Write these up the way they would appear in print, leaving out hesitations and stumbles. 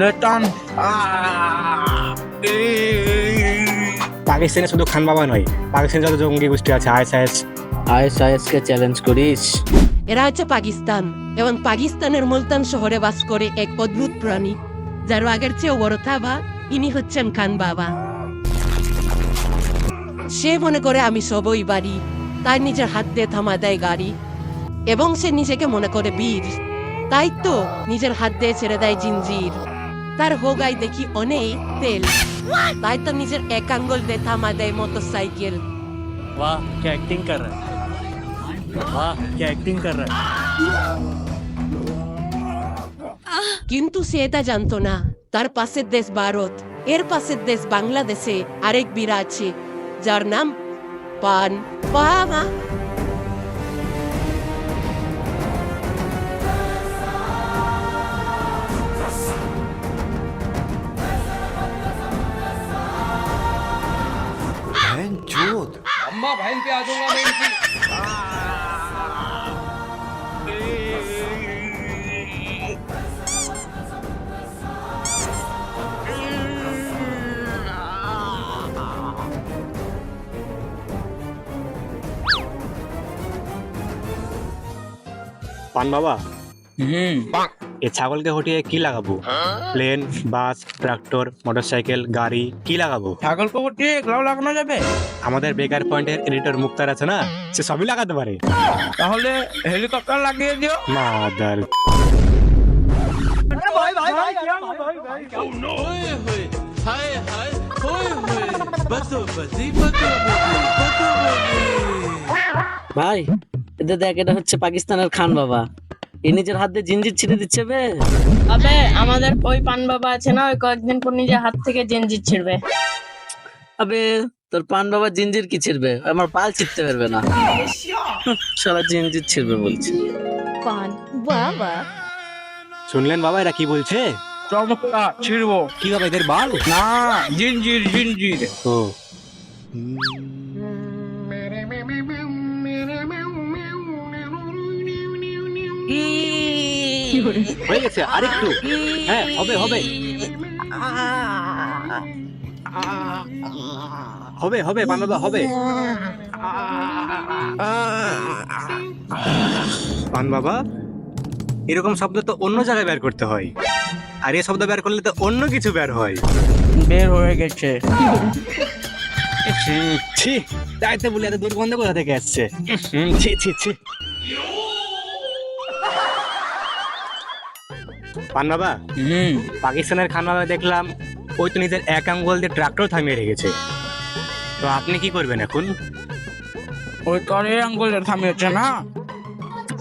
Lytton পাকিস্তানে শুধু খান বাবা নয়, পাকিস্তানে যত জঙ্গি গোষ্ঠী আছে আইএসআইএস কে চ্যালেঞ্জ করিস? এরা হচ্ছে পাকিস্তান এবং পাকিস্তানের মুলতান শহরে বাস করে এক অদ্ভুত প্রাণী যার আগের চেয়েও বড় থাবা। ইনি হচ্ছেন খান বাবা। সে মনে করে আমি সবই বাড়ি, তাই নিজের হাত দিয়ে থামা দেয় গাড়ি, এবং সে নিজেকে মনে করে বীর, তাই তো নিজের হাত দিয়ে ছেড়ে দেয় জিঞ্জির। তার হোগায় দেখি অনেক তেল, তাই তো নিজের এক আঙ্গুল দিয়ে থামা দেয় মোটরসাইকেল। वाह क्या एक्टिंग कर रहा है, वाह क्या एक्टिंग कर रहा है। কিন্তু সে এটা জানতো না তার পাশের দেশ ভারত, এর পাশের দেশ বাংলাদেশে আরেক বীর আছে যার নাম পান বাবা। अम्मा बहन पे आ जाऊंगा मैं इनकी। পান বাবা, এই ছাগলকে হটিয়ে কি লাগাবো? প্লেন, বাস, ট্রাক্টর, মোটরসাইকেল, গাড়ি কি লাগাবো? ছাগল কবরটি এগুলাও লাগানো যাবে? আমাদের বেকার পয়েন্টের এডিটর মুক্তার আছে না, সে সবই লাগাতে পারে। তাহলে হেলিকপ্টার লাগিয়ে দিও। মাদার ভাই, এদের দেখ, এটা হচ্ছে পাকিস্তানের খান বাবা। এ নিজের হাত দিয়ে জিঞ্জির ছিঁড়ে দিচ্ছে বে। আবে আমাদের ওই পান বাবা আছে না, ওই কয়েকদিন পর নিজের হাত থেকে জেনজির ছিড়বে। আবে তোর পান বাবা জিঞ্জির কি ছিড়বে? আমার পাল ছিঁড়তে পারবে না। সারা জিঞ্জির ছিড়বে বলছে। পান বাবা শুনলেন বাবা, এরা কি বলছে? চমৎকার, ছিড়বো। কি হবে এদের বাল? না, জিঞ্জির জিঞ্জির। ও হয়ে গেছে, আরেকটু। হ্যাঁ, হবে হবে হবে হবে পান বাবা, হবে। পান বাবা, এরকম শব্দ তো অন্য জায়গায় বের করতে হয়, আর এই শব্দ বের করলে তো অন্য কিছু বের হয়। বের হয়ে গেছে। ছি, তাই তো বলি এত দুর্গন্ধ কোথা থেকে আসছে। ছি ছি ছি। পান বাবা, পাকিস্তানের খান বাবা দেখলাম ওই তো নিজের এক আঙ্গুল দিয়ে ট্রাক্টর থামিয়ে রেখেছে, তো আপনি কি করবেন এখন? ওই তোর এই আঙ্গুলে থামিয়েছে না,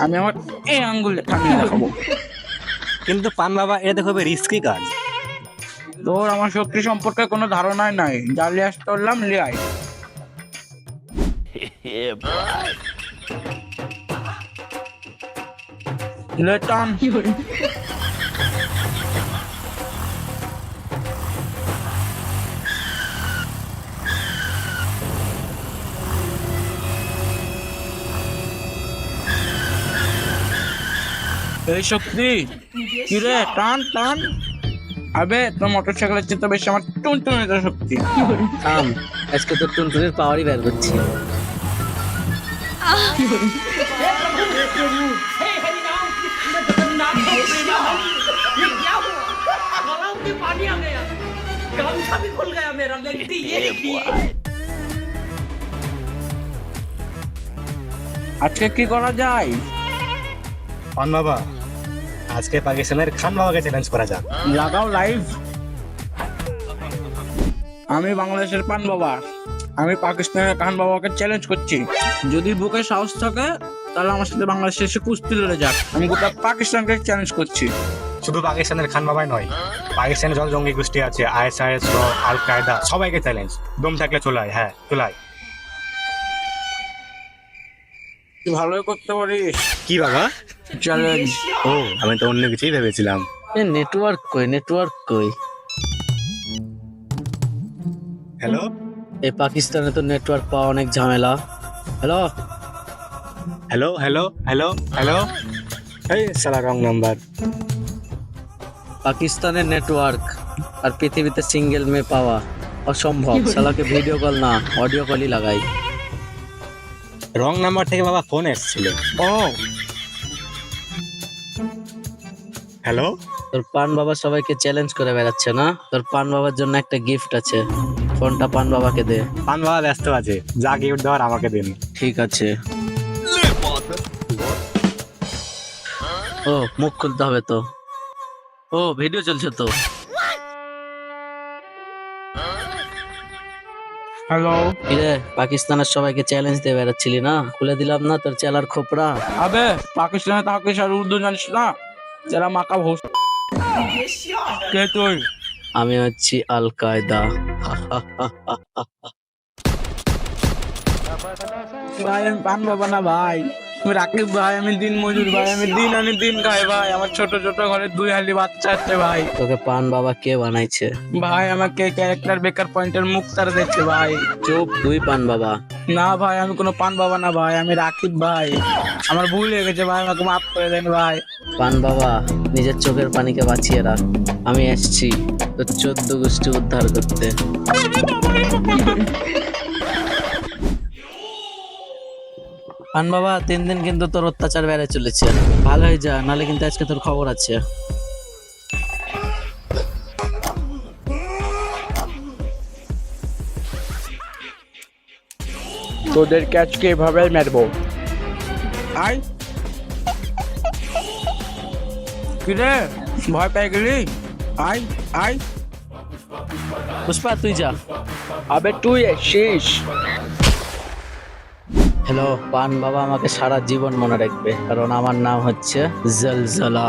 আমি আমার এই আঙ্গুলে থামিয়ে দেখাবো। কিন্তু পান বাবা, এটা তো খুবই রিস্কি কাজ। তোর আমার শক্তি সম্পর্কে কোনো ধারণাই নাই, যা লিয়াস করলাম লিয়াই। লেটন এই শক্তি কিরে, টান টান। আবে তোর মোটরসাইকেলের চেয়ে তো বেশি আমার টুনটুনিতে শক্তি। থাম, আজকে তোর টুনটুনির পাওয়ারই বের করছি। আজকে কি করা যায়? পান বাবা, আজকে পাকিস্তানের খান বাবাকে চ্যালেঞ্জ করা যাক। লাগাও লাইভ। আমি বাংলাদেশের পান বাবা, আমি পাকিস্তানের খান বাবাকে চ্যালেঞ্জ করছি। যদি বুকে সাহস থাকে তাহলে আমার সাথে বাংলাদেশে এসে কুস্তি লড়ে যাক। আমি গোটা পাকিস্তানকে চ্যালেঞ্জ করছি। শুধু পাকিস্তানের খান বাবাই নয়, পাকিস্তানের যত জঙ্গি গোষ্ঠী আছে আইএসআইএস, আল কায়দা, সবাইকে চ্যালেঞ্জ। দম থাকলে চলাই। হ্যাঁ চলাই। তুই ভালোই করতে পারিস। কি বাবা? চ্যালেঞ্জ। ও, আমি তো অন্য কিছুই ভেবেছিলাম। নেটওয়ার্ক কই, নেটওয়ার্ক কই? হ্যালো, এই পাকিস্তানে তো নেটওয়ার্ক পাওয়া অনেক ঝামেলা। Hello hello hello hello hello. এই সালা রং নাম্বার। পাকিস্তানের নেটওয়ার্ক আর পৃথিবীতে সিঙ্গেল মেয়ে পাওয়া অসম্ভব। শালাকে ভিডিও কল না অডিও কলই লাগাই। রং নাম্বার থেকে বাবা ফোন এসেছিল। ও হ্যালো, তোর পান বাবা সবাইকে চ্যালেঞ্জ করে বেড়াচ্ছে না? তোর পান বাবার জন্য একটা গিফট আছে, ফোনটা পান বাবাকে দে। পান বাবা ব্যস্ত আছে, যা গিফট দেওয়ার আমাকে দিন। ঠিক আছে। ও মুখ খুলতে হবে তো। ও ভিডিও চলছে তো। হ্যালো। কিরে পাকিস্তানের সবাইকে চ্যালেঞ্জ দিয়ে বেড়াচ্ছিলি না? খুলে দিলাম না তোর চেলার খোপড়া? আবে পাকিস্তানে থাকিস আর উর্দু জানিস না? যারা মাকা ভোস। কে তুই? আমি হচ্ছি আল কায়দা। ভাই আমি পান বাবা না ভাই, আমি রাকিব ভাই, আমি দিন মজুর ভাই, আমি দিন আনি দিন খাই ভাই। আমার ছোট ছোট ঘরে 2 হালি বাচ্চা আছে ভাই। তোকে পান বাবা কে বানাইছে? ভাই আমাকে ক্যারেক্টার বেকার পয়েন্টের মুক্তার দিচ্ছে ভাই। চুপ, তুই পান বাবা না ভাই আমি কোনো পান বাবা না ভাই, আমি রাকিব ভাই। আমার ভুল হয়ে গেছে ভাই, আমাকে মাফ করে দেন ভাই। পান বাবা নিজের চোখের পানিকে বাঁচিয়ে রাখ। আমি এসছি তোর 14 গোষ্ঠী উদ্ধার করতে। পান বাবা 3 দিন কিন্তু তোর অত্যাচার বেড়ে চলেছে, ভালো হয়ে যা, নাহলে কিন্তু আজকে তোর খবর আছে। তোদেরকে আজকে এভাবে মারবো। আয় কিরে ভয় পেয়ে গেলি? আয় আয়। পুষ্পা তুই যা। আবে তুই এসিস? হ্যালো, পান বাবা আমাকে সারা জীবন মনে রাখবে, কারণ আমার নাম হচ্ছে জলজলা।